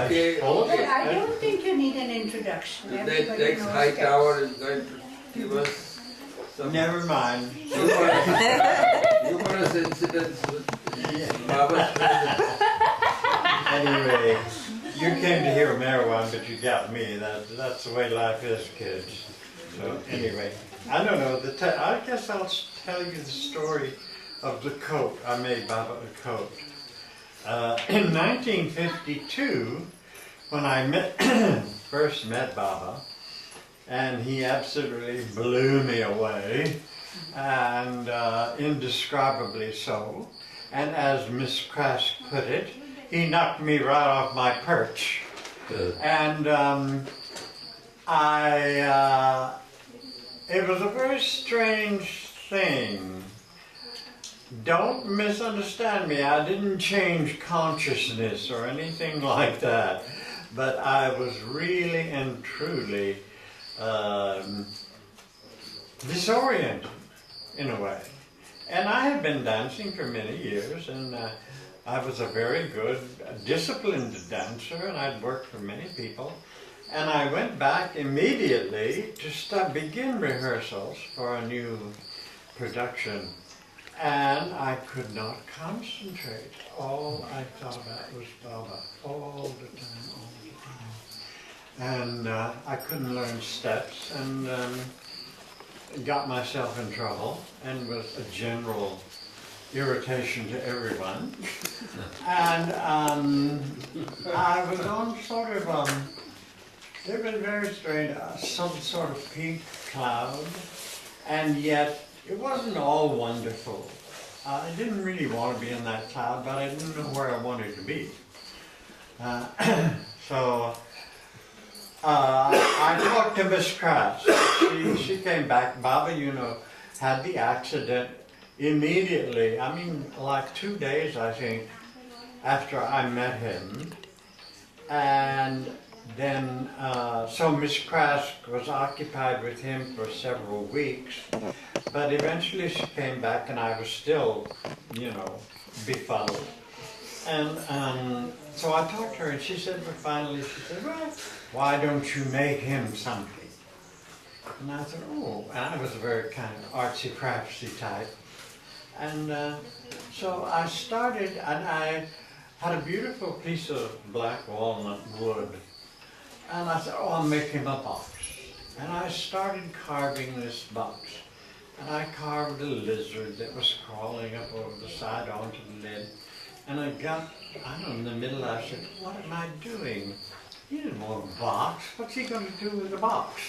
Okay, But okay. I don't think you need an introduction. That Everybody next knows high that. tower is going to give us some Never mind. humorous incidents with Baba's presence. Anyway, you came to hear Meherazad, but you got me. That's the way life is, kids. So anyway, I don't know. I guess I'll tell you the story of the coat. I made Baba a coat. In 1952, when I first met Baba, and he absolutely blew me away, and indescribably so. And as Miss Crask put it, he knocked me right off my perch. And it was a very strange thing. Don't misunderstand me, I didn't change consciousness or anything like that, but I was really and truly disoriented in a way. And I had been dancing for many years, and I was a very good, disciplined dancer, and I'd worked for many people. And I went back immediately to begin rehearsals for a new production. And I could not concentrate. All I thought about was Baba, all the time. And I couldn't learn steps, and got myself in trouble, and was a general irritation to everyone. And I was on sort of, it was very strange, some sort of pink cloud, and yet it wasn't all wonderful. I didn't really want to be in that cloud, but I didn't know where I wanted to be. So I talked to Miss Kraus. She came back. Baba, you know, had the accident immediately. I mean, like 2 days, I think, after I met him. And then, so Miss Krask was occupied with him for several weeks. But eventually she came back, and I was still, you know, befuddled. And so I talked to her, and she said, well, why don't you make him something? And I thought, oh, and I was a very kind of artsy-craftsy type. And so I started, and I had a beautiful piece of black walnut wood. And I thought, oh, I'll make him a box. And I started carving this box. And I carved a lizard that was crawling up over the side onto the lid. And I got, I don't know, in the middle, I said, what am I doing? He didn't want a box. What's he going to do with the box?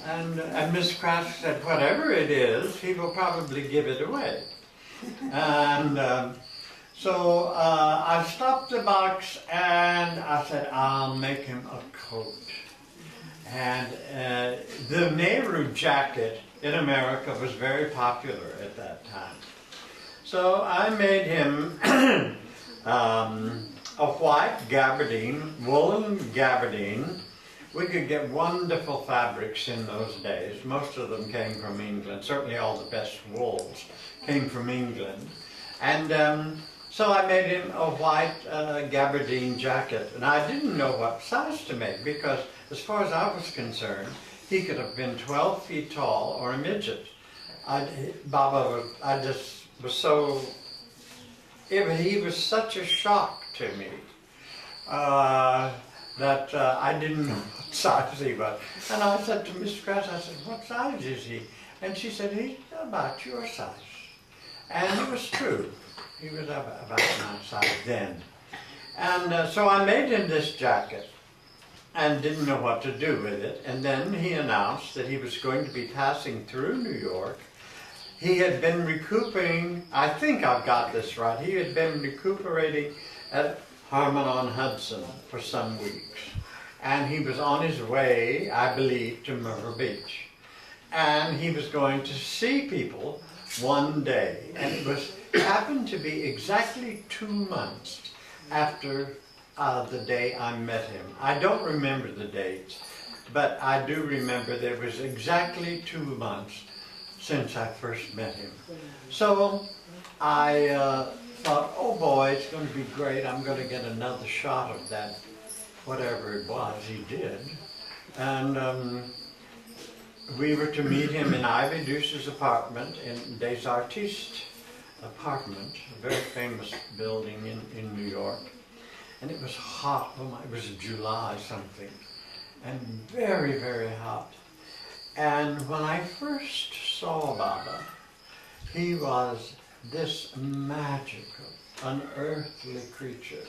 And Miss Kraft said, whatever it is, he will probably give it away. And so I stopped the box, and I said, I'll make him a coat. And the Nehru jacket in America was very popular at that time. So I made him a white gabardine, woolen gabardine. We could get wonderful fabrics in those days. Most of them came from England. Certainly all the best wools came from England. And so I made him a white gabardine jacket. And I didn't know what size to make, because as far as I was concerned, he could have been 12 feet tall or a midget. Baba was so, he was such a shock to me that I didn't know what size he was. And I said to Miss Kress, I said, what size is he? And she said, he's about your size. And it was true. He was about my size then. And so I made him this jacket and didn't know what to do with it. And then he announced that he was going to be passing through New York. He had been recuperating, I think I've got this right, he had been recuperating at Harmon-on-Hudson for some weeks. And he was on his way, I believe, to Myrtle Beach. And he was going to see people one day. And it happened to be exactly 2 months after the day I met him. I don't remember the dates, but I do remember there was exactly 2 months since I first met him. So I thought, oh boy, it's going to be great. I'm going to get another shot of that whatever it was, he did. And we were to meet him in Ivy Deuce's apartment, in Des Artistes apartment, a very famous building in New York. And it was hot, it was July something, and very, very hot. And when I first saw Baba, he was this magical, unearthly creature.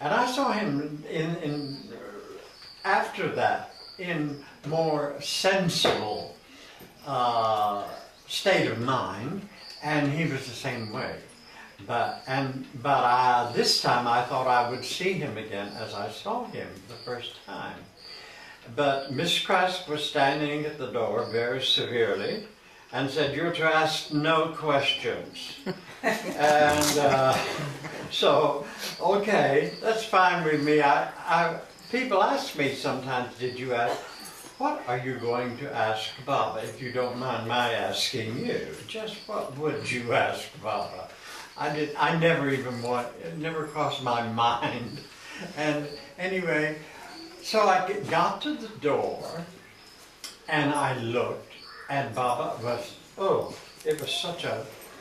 And I saw him after that, in more sensible state of mind, and he was the same way. But this time I thought I would see him again as I saw him the first time. But Miss Crask was standing at the door very severely and said, "You're to ask no questions." And so, okay, that's fine with me. People ask me sometimes, "Did you ask? What are you going to ask Baba, if you don't mind my asking you? Just what would you ask Baba?" I never even it never crossed my mind. And anyway, so I got to the door and I looked, and Baba was, it was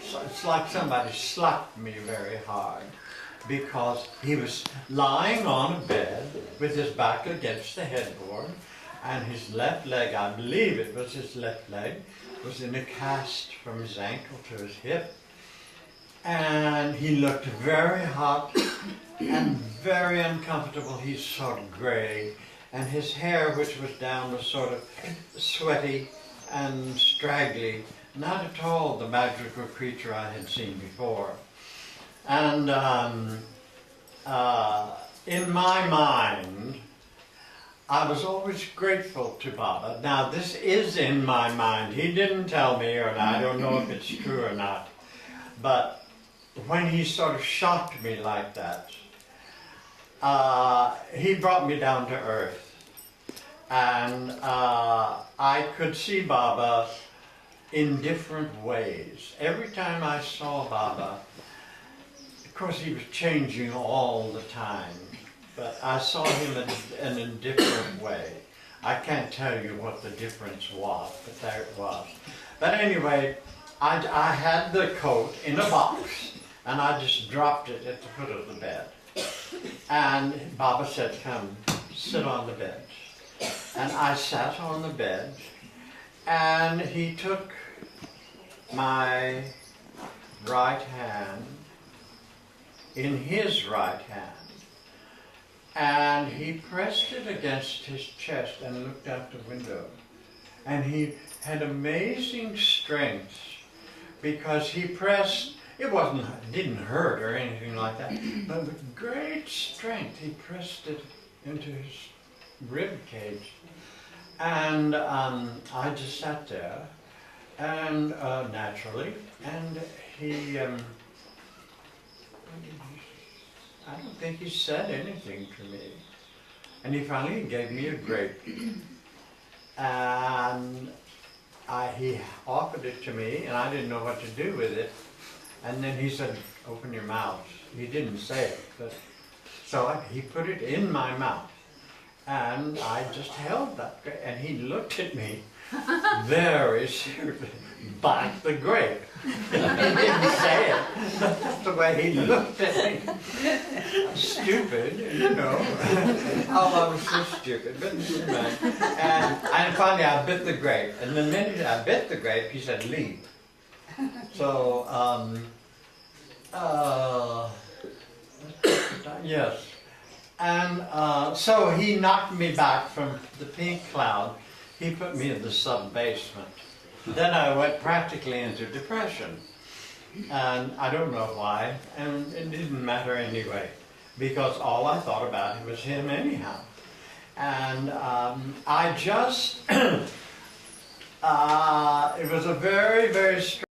it's like somebody slapped me very hard, because he was lying on a bed with his back against the headboard, and his left leg, I believe it was his left leg, was in a cast from his ankle to his hip. And he looked very hot and very uncomfortable. He's sort of gray, and his hair, which was down, was sort of sweaty and straggly. Not at all the magical creature I had seen before. And in my mind, I was always grateful to Baba. Now, this is in my mind. He didn't tell me, or I don't know if it's true or not. But when he sort of shocked me like that, he brought me down to earth. And I could see Baba in different ways. Every time I saw Baba, of course he was changing all the time, but I saw him in a different way. I can't tell you what the difference was, but there it was. But anyway, I had the coat in a box, and I just dropped it at the foot of the bed. And Baba said, "Come, sit on the bench." And I sat on the bench, and he took my right hand in his right hand, and he pressed it against his chest and looked out the window. And he had amazing strength, because he pressed, it didn't hurt or anything like that, but with great strength he pressed it into his rib cage. And I just sat there, and naturally, and he, I don't think he said anything to me. And he finally gave me a grape. And he offered it to me, and I didn't know what to do with it. And then he said, "Open your mouth." He didn't say it, but so he put it in my mouth. And I just held that grape, and he looked at me very seriously. "Bite the grape." He didn't say it, but that's the way he looked at me. Stupid, you know. Oh, I was so stupid, but never mind. And finally I bit the grape, and the minute I bit the grape, he said, "Leave." So, yes. And so he knocked me back from the pink cloud. He put me in the sub-basement. Then I went practically into depression. And I don't know why, and it didn't matter anyway, because all I thought about was him anyhow. And I just, it was a very, very strange